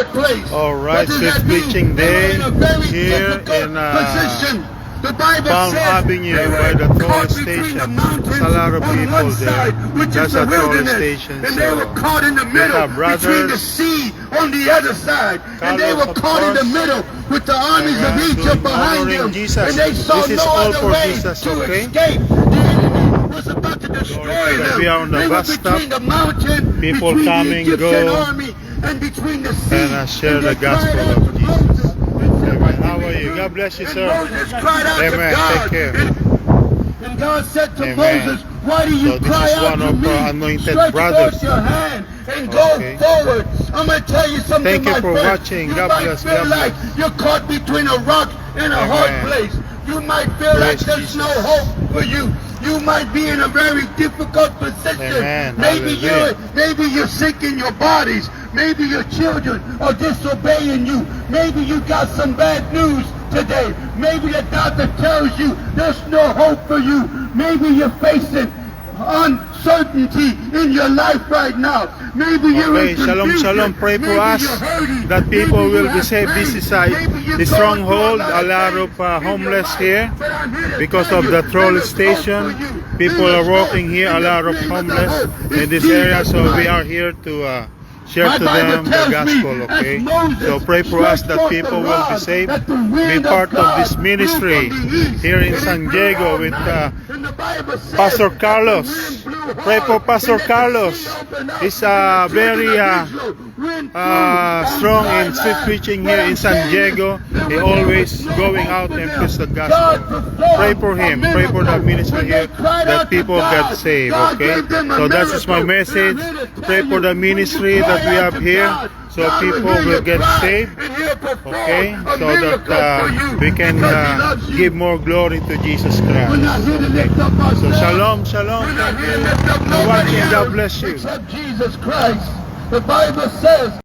place. Alright, Swift Preaching Day here in Palm Avenue by the toll station. There's a lot of people there. That's a toll station. And they were caught in the middle between the sea on the other side. And they were caught in the middle with the armies of Egypt behind them. And they saw no other way to escape. The enemy was about to destroy them. We are on the They were bus stop. between the mountain, People between come the and Egyptian go. army, and between the sea. And share And the they cried gospel out of to Jesus. Moses and said, "What How do are we you? do?" God bless you, And sir. Moses cried out to Amen. God. Take care. And God said to Amen. Moses, "Why do you So this cry is out one to of me? our anointed Stretch brothers. forth your hand and Okay. go forward." I'm going to tell you something, Thank you my for friend. watching. You God might bless. feel God like bless. you're caught between a rock and a hard Amen. place. You might feel like Praise there's Jesus. no hope for you. You might be in a very difficult position. Amen. Maybe Hallelujah. you're sick in your bodies. Maybe your children are disobeying you. Maybe you got some bad news today. Maybe the doctor tells you there's no hope for you. Maybe you're facing uncertainty in your life right now. Maybe you're Okay, in shalom, confusion. shalom. Pray for Maybe us you're hurting. that people Maybe will you be have saved. This pain. is Maybe you're the going stronghold. through A lot of pain in your homeless life. here But I'm here to because tell of you, the troll there is hope for station. you. People There are is walking hope here. A in lot the of name the homeless hope. in It's this area. Jesus So we Christ. are here to share My to Bible them the tells me, gospel. as Okay. Moses So pray for us stretched that forth people the will be rod, saved. that the Be wind part of God this blew ministry from the east, here in and it San blew Diego all with night. And the Bible says Pastor that the Carlos. wind blew Pray for hard, Pastor and that the Carlos. sea opened up, He's and the very children of Israel went through strong on dry in street land. preaching What here I'm in San saying is, Diego. there He was always no going hope out for and them. preach the God gospel. performed Pray for a him. Pray for the miracle. ministry When here they cried that out to people God, get saved. God Okay. gave them a So that is my miracle. message. And I'm here to Pray tell for the you, when you ministry cry that we out have to here. God, So God people hear will your get cry, saved. and He'll perform Okay. a So miracle for that you we can because He loves you. give more glory to Jesus Christ. We're not here to Okay. lift up So ourselves. shalom, shalom. We're not Thank here to you lift up for nobody watching. God else bless you. except Jesus Christ. The Bible says